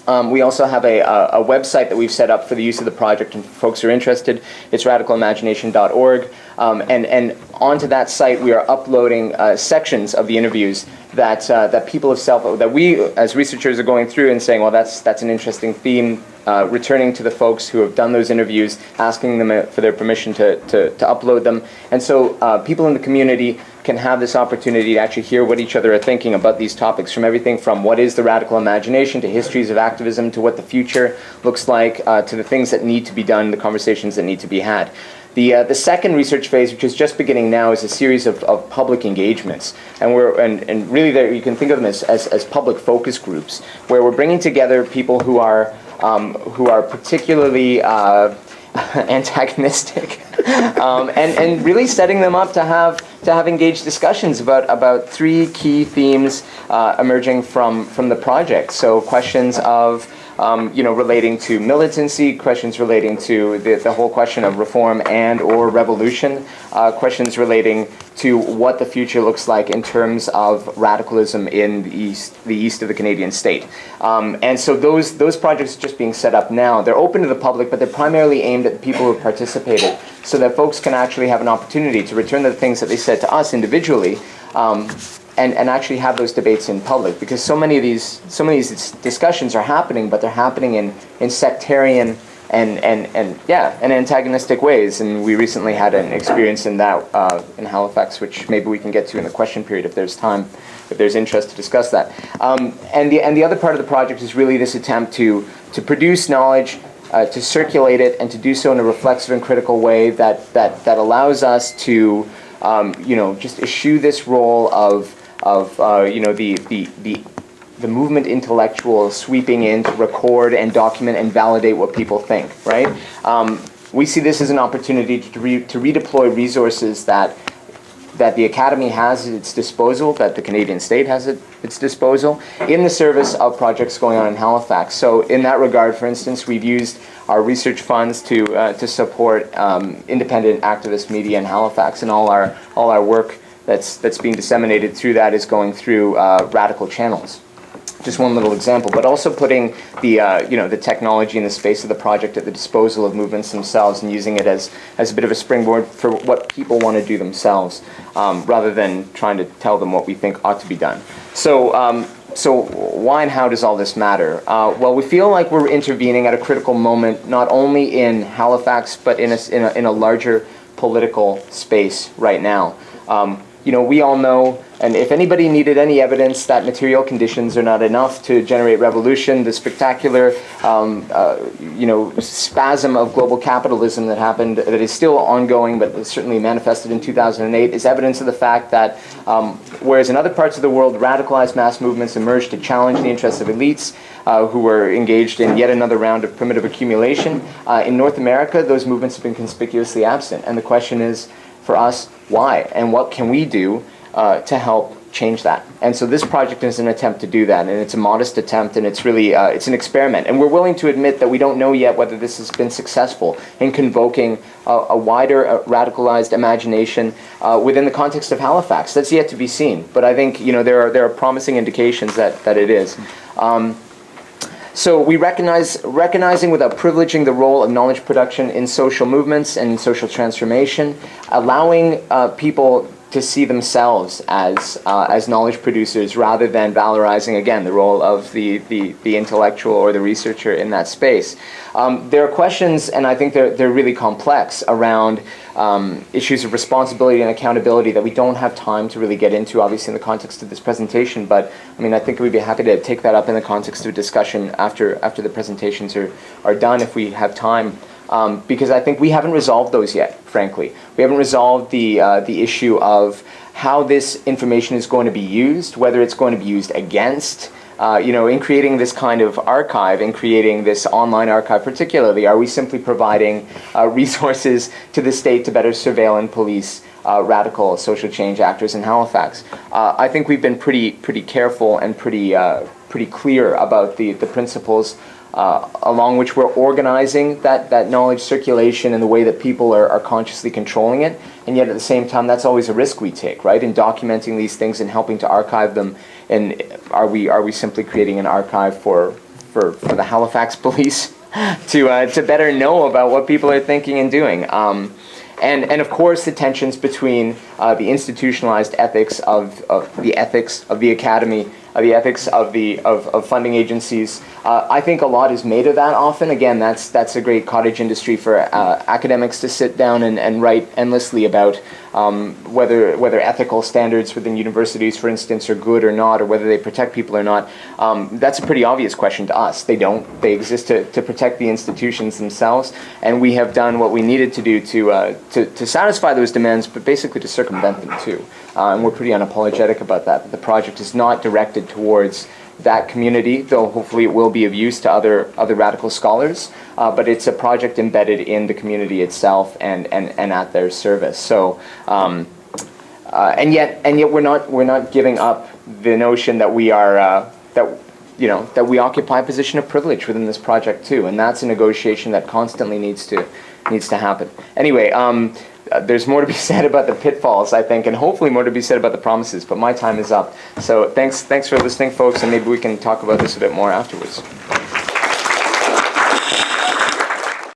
We also have a website that we've set up for the use of the project, and folks who are interested, it's radicalimagination.org. And onto that site, we are uploading sections of the interviews that people have that we as researchers are going through and saying, well, that's an interesting theme. Returning to the folks who have done those interviews, asking them for their permission to upload them. And so people in the community can have this opportunity to actually hear what each other are thinking about these topics, from everything from what is the radical imagination to histories of activism to what the future looks like, to the things that need to be done, the conversations that need to be had. The second research phase, which is just beginning now, is a series of public engagements, and really there you can think of them as public focus groups, where we're bringing together people who are particularly antagonistic, and really setting them up to have engaged discussions about three key themes emerging from the project. So questions of relating to militancy, questions relating to the whole question of reform and or revolution, questions relating to what the future looks like in terms of radicalism in the east of the Canadian state. And so those projects are just being set up now. They're open to the public, but they're primarily aimed at the people who have participated, so that folks can actually have an opportunity to return to the things that they said to us individually, and actually have those debates in public, because so many of these discussions are happening, but they're happening in sectarian and antagonistic ways. And we recently had an experience in that in Halifax, which maybe we can get to in the question period if there's time, if there's interest to discuss that. And the other part of the project is really this attempt to produce knowledge, to circulate it, and to do so in a reflexive and critical way that allows us to just eschew this role of the movement intellectual sweeping in to record and document and validate what people think, right? We see this as an opportunity to redeploy resources that the Academy has at its disposal, that the Canadian state has at its disposal, in the service of projects going on in Halifax. So in that regard, for instance, we've used our research funds to support independent activist media in Halifax, and all our work that's being disseminated through that is going through radical channels. Just one little example, but also putting the technology and the space of the project at the disposal of movements themselves, and using it as a bit of a springboard for what people want to do themselves, rather than trying to tell them what we think ought to be done. So why and how does all this matter? Well, we feel like we're intervening at a critical moment, not only in Halifax, but in a larger political space right now. We all know, and if anybody needed any evidence that material conditions are not enough to generate revolution, the spectacular, spasm of global capitalism that happened, that is still ongoing, but certainly manifested in 2008, is evidence of the fact that whereas in other parts of the world, radicalized mass movements emerged to challenge the interests of elites who were engaged in yet another round of primitive accumulation, in North America, those movements have been conspicuously absent. And the question is, for us, why? And what can we do to help change that? And so this project is an attempt to do that, and it's a modest attempt, and it's really it's an experiment. And we're willing to admit that we don't know yet whether this has been successful in convoking a wider radicalized imagination within the context of Halifax. That's yet to be seen. But I think there are promising indications that it is. So we recognizing without privileging the role of knowledge production in social movements and in social transformation, allowing people to see themselves as knowledge producers rather than valorizing, again, the role of the intellectual or the researcher in that space. There are questions, and I think they're really complex, around issues of responsibility and accountability that we don't have time to really get into, obviously, in the context of this presentation. But I think we'd be happy to take that up in the context of discussion after the presentations are done, if we have time. Because I think we haven't resolved those yet, frankly. We haven't resolved the issue of how this information is going to be used, whether it's going to be used against, in creating this kind of archive, in creating this online archive particularly. Are we simply providing resources to the state to better surveil and police radical social change actors in Halifax? I think we've been pretty careful and pretty clear about the principles along which we're organizing that knowledge circulation and the way that people are consciously controlling it. And yet at the same time, that's always a risk we take, right? In documenting these things and helping to archive them. And are we simply creating an archive for for the Halifax police to better know about what people are thinking and doing. And of course, the tensions between the institutionalized ethics of the academy, the ethics of funding agencies. I think a lot is made of that often. Again, that's a great cottage industry for academics to sit down and write endlessly about whether ethical standards within universities, for instance, are good or not, or whether they protect people or not. That's a pretty obvious question to us. They don't. They exist to protect the institutions themselves, and we have done what we needed to do to satisfy those demands, but basically to circumvent them too. And we're pretty unapologetic about that. The project is not directed towards that community, though hopefully it will be of use to other radical scholars. But it's a project embedded in the community itself and at their service. So, and yet we're not giving up the notion that we are that we occupy a position of privilege within this project too, and that's a negotiation that constantly needs to happen. Anyway. There's more to be said about the pitfalls, I think, and hopefully more to be said about the promises, but my time is up. So thanks for listening, folks, and maybe we can talk about this a bit more afterwards.